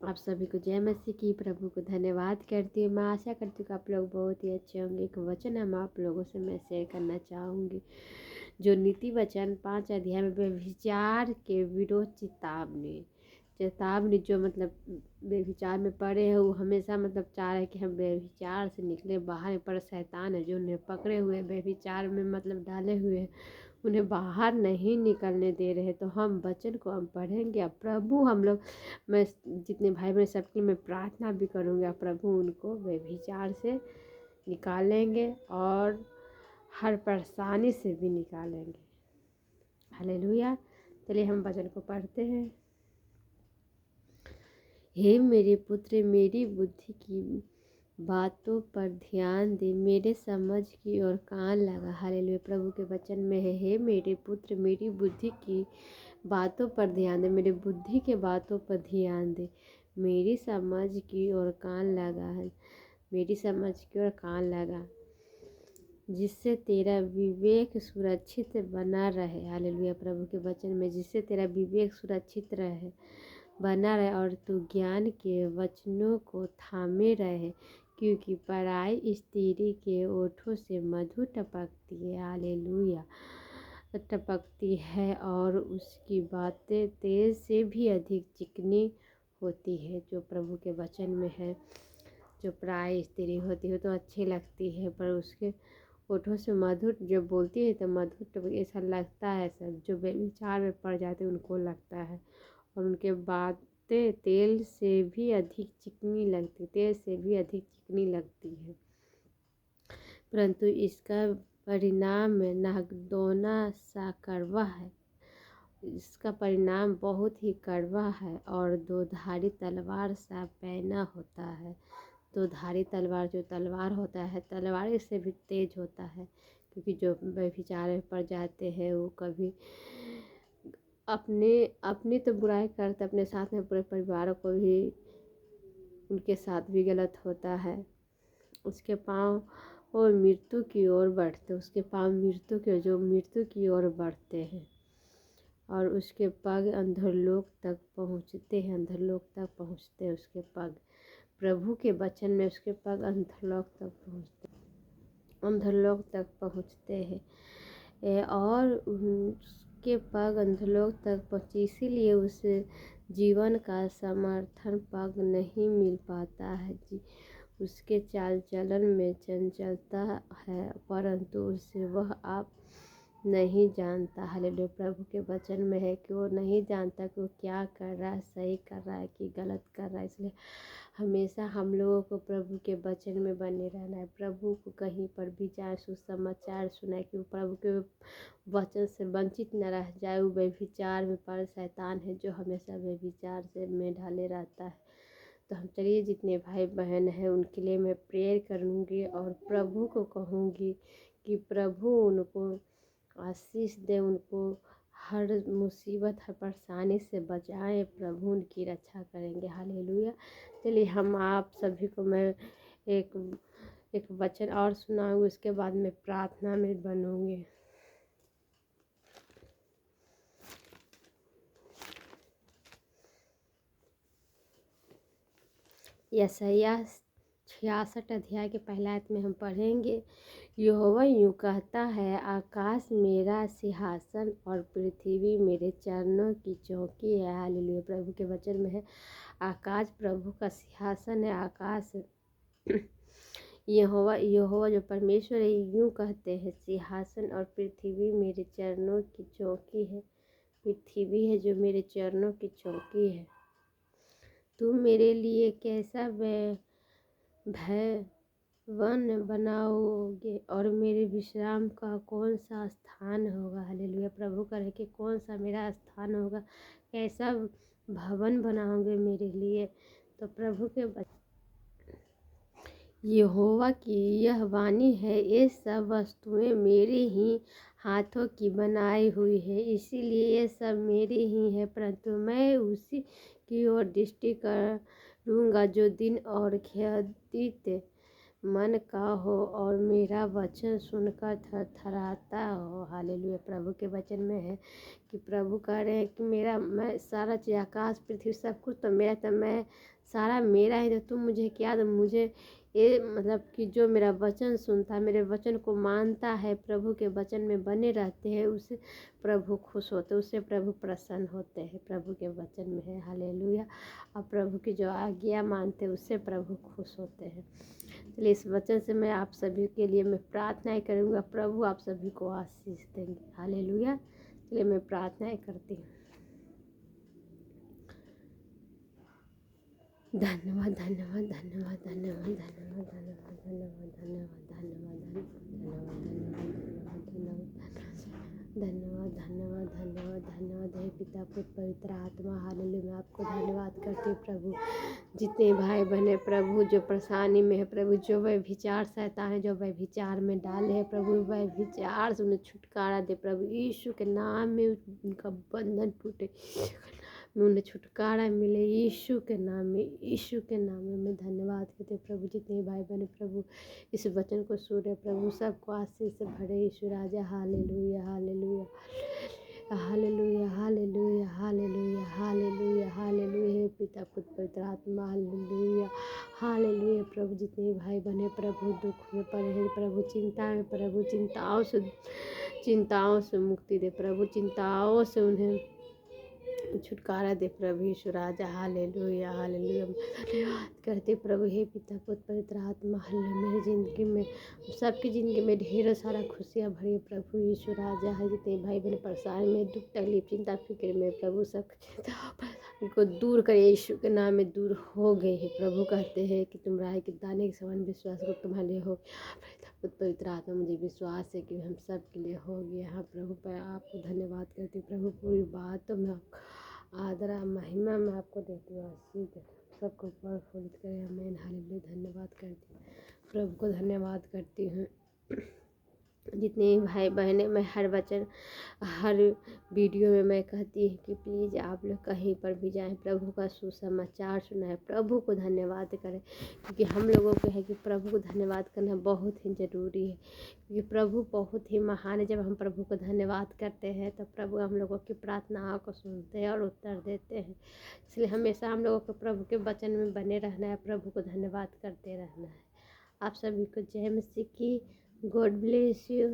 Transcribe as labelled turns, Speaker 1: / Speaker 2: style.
Speaker 1: आप सभी को जय मसीह की। प्रभु को धन्यवाद करती हूँ। मैं आशा करती हूँ कि आप लोग बहुत ही अच्छे होंगे। एक वचन हम आप लोगों से मैं शेयर करना चाहूँगी, जो नीति वचन 5 अध्याय में व्यभिचार के विरोध चेतावनी जो मतलब व्यभिचार में पड़े हैं वो हमेशा मतलब चाह रहे कि हम व्यभिचार से निकले बाहर, पर शैतान है जो उन्हें पकड़े हुए व्यभिचार में मतलब डाले हुए हैं, उन्हें बाहर नहीं निकलने दे रहे। तो हम वचन को हम पढ़ेंगे। अब प्रभु हम लोग, मैं जितने भाई बहन सबकी मैं प्रार्थना भी करूँगा, प्रभु उनको व्यभिचार से निकालेंगे और हर परेशानी से भी निकालेंगे। हालेलुया। चलिए हम वचन को पढ़ते हैं। हे मेरे पुत्र, मेरी बुद्धि की बातों पर ध्यान दे, मेरे समझ की ओर कान लगा। हालेलुया। प्रभु के वचन में है, हे मेरे पुत्र, मेरी बुद्धि की बातों पर ध्यान दे, मेरी बुद्धि के बातों पर ध्यान दे, मेरी समझ की ओर कान लगा है, मेरी समझ की ओर कान लगा, जिससे तेरा विवेक सुरक्षित बना रहे। हालेलुया। प्रभु के वचन में, जिससे तेरा विवेक सुरक्षित रहे, बना रहे और तू ज्ञान के वचनों को थामे रहे, क्योंकि पराई स्त्री के ओठों से मधु टपकती है। हालेलुया। टपकती है और उसकी बातें तेल से भी अधिक चिकनी होती है। जो प्रभु के वचन में है, जो पराई स्त्री होती है तो अच्छी लगती है, पर उसके ओठों से मधुर जब बोलती है तो मधुर ऐसा लगता है। सब जो व्यभिचार में पड़ जाते हैं उनको लगता है, और उनके बातें तेल से भी अधिक चिकनी लगती है, परंतु इसका परिणाम नागदौना सा कड़वा है। इसका परिणाम बहुत ही कड़वा है और दोधारी तलवार सा पैना होता है। दोधारी तलवार, जो तलवार होता है, तलवार से भी तेज होता है, क्योंकि जो व्यभिचार में पड़ जाते हैं वो कभी अपनी तो बुराई करते, अपने साथ में पूरे परिवार को भी उनके साथ भी गलत होता है। उसके पाँव वो मृत्यु की ओर बढ़ते, उसके पाँव मृत्यु की ओर बढ़ते हैं, और उसके पग अंधरलोक तक पहुँचते हैं। उसके पग, प्रभु के वचन में उसके पग अंधरलोक तक पहुँचते हैं और उसके पग अंधरलोक तक पहुँचे, इसीलिए उसे जीवन का समर्थन पग नहीं मिल पाता है। उसके चाल चलन में चंचलता है, परंतु उसे वह आप नहीं जानता। हालेलुया। प्रभु के वचन में है कि वो नहीं जानता कि वो क्या कर रहा है, सही कर रहा है कि गलत कर रहा है। इसलिए हमेशा हम लोगों को प्रभु के वचन में बने रहना है। प्रभु को कहीं पर भी जाए सुसमाचार सुनाए कि वो प्रभु के वचन से वंचित न रह जाए। वो व्यभिचार में पड़ शैतान है जो हमेशा व्यभिचार से में ढाले रहता है। तो हम चलिए जितने भाई बहन हैं उनके लिए मैं प्रेयर करूँगी और प्रभु को कहूँगी कि प्रभु उनको आशीष दे, उनको हर मुसीबत हर परेशानी से बचाएं, प्रभु उनकी रक्षा करेंगे। हालेलुया। चलिए हम आप सभी को मैं एक वचन और सुनाऊंगी, उसके बाद मैं प्रार्थना में बनूंगी। यशायाह 66 अध्याय के पहला आयत में हम पढ़ेंगे। यहोवा यूँ कहता है, आकाश मेरा सिंहासन और पृथ्वी मेरे चरणों की चौकी है। हालेलुया। प्रभु के वचन में है, आकाश प्रभु का सिंहासन है। आकाश यहोवा जो परमेश्वर है यूँ कहते हैं, सिंहासन और पृथ्वी मेरे चरणों की चौकी है। पृथ्वी है जो मेरे चरणों की चौकी है। तुम मेरे लिए कैसा भवन बनाओगे और मेरे विश्राम का कौन सा स्थान होगा। हालेलुया। प्रभु करे कि कौन सा मेरा स्थान होगा, कैसा भवन बनाओगे मेरे लिए। तो प्रभु के यहोवा की यह वाणी है, ये सब वस्तुएं मेरे ही हाथों की बनाई हुई है, इसीलिए ये सब मेरी ही है, परंतु मैं उसी की ओर दृष्टि करूँगा जो दिन और खियादित मन का हो और मेरा वचन सुनकर थरथराता हो। हालेलुया। प्रभु के वचन में है कि प्रभु कह रहे हैं कि मेरा मैं सारा चीज़ आकाश पृथ्वी सब कुछ तो मेरा, तो मैं सारा मेरा है, तो तुम मुझे क्या दो। मुझे ये मतलब कि जो मेरा वचन सुनता है, मेरे वचन को मानता है, प्रभु के वचन में बने रहते हैं, उससे प्रभु खुश होते हैं, उससे प्रभु प्रसन्न होते हैं। प्रभु के वचन में है। हालेलुया। और प्रभु की जो आज्ञा मानते हैं उससे प्रभु खुश होते हैं। चलिए इस वचन से मैं आप सभी के लिए मैं प्रार्थनाएं करूँगा, प्रभु आप सभी को आशीष देंगे। हालेलुया। चलिए मैं प्रार्थनाएं करती हूँ। धन्यवाद धन्यवाद धन्यवाद धन्यवाद धन्यवाद धन्यवाद धन्यवाद धन्यवाद धन्यवाद धन्यवाद धन्यवाद धन्यवाद धन्यवाद हे पिता पुत्र पवित्र आत्मा। हालेलुया। मैं आपको धन्यवाद करती हूँ प्रभु। जितने भाई बहने प्रभु जो परेशानी में है प्रभु, जो वह विचार शैतान है जो वह विचार में डाले है प्रभु, वह विचार से उन्हें छुटकारा दे प्रभु। यीशु के नाम में उनका बंधन टूटे, में उन्हें छुटकारा मिले यीशु के नाम में। यीशु के नाम में मैं धन्यवाद करते प्रभु। जितने भाई बहन प्रभु इस वचन को सुन रहे प्रभु, सबको आशीष से भरे यीशु राजा। Hallelujah hallelujah hallelujah hallelujah hallelujah hallelujah hallelujah. पिता पुत्र पवित्र आत्मा। Hallelujah hallelujah. प्रभु जितने भाई बहने प्रभु दुख में पड़े हैं प्रभु, चिंता में प्रभु, चिंताओं से मुक्ति दे प्रभु, चिंताओं से उन्हें छुटकारा दे प्रभु यीशु राजा। Hallelujah hallelujah. धन्यवाद करते प्रभु हे पिता पुत्र पवित्र आत्मा। हालेलुया। मेरी ज़िंदगी में सबकी ज़िंदगी में ढेरों सारा खुशियाँ भरी प्रभु यीशु राजा है। जितने भाई बहन परेशान में, दुख तकलीफ चिंता फिक्र में प्रभु, सब को दूर करे यीशु के नाम में दूर हो गए हैं। प्रभु कहते हैं कि तुम राह के दाने के समान विश्वास को तुम्हारे लिए हो। पवित्र आत्मा मुझे विश्वास है कि हम सब के लिए हो गया। हाँ प्रभु पर आपको धन्यवाद करती प्रभु। पूरी बातों में आदर महिमा में आपको देती हूँ। आशीष सबको प्रफुल्लित करें। आमीन हालेलुया। धन्यवाद करती हूँ प्रभु को, धन्यवाद करती हूँ। जितने भाई बहनें, मैं हर वचन हर वीडियो में मैं कहती हूँ कि प्लीज़ आप लोग कहीं पर भी जाएं, प्रभु का सुसमाचार सुनाएं, प्रभु को धन्यवाद करें। क्योंकि हम लोगों को है कि प्रभु को धन्यवाद करना बहुत ही ज़रूरी है, क्योंकि प्रभु बहुत ही महान है। जब हम प्रभु को धन्यवाद करते हैं तो प्रभु हम लोगों की प्रार्थनाओं को सुनते हैं और उत्तर देते हैं। इसलिए हमेशा हम लोगों को प्रभु के वचन में बने रहना है, प्रभु को धन्यवाद करते रहना है। आप सभी को जय मसीह की। God bless you.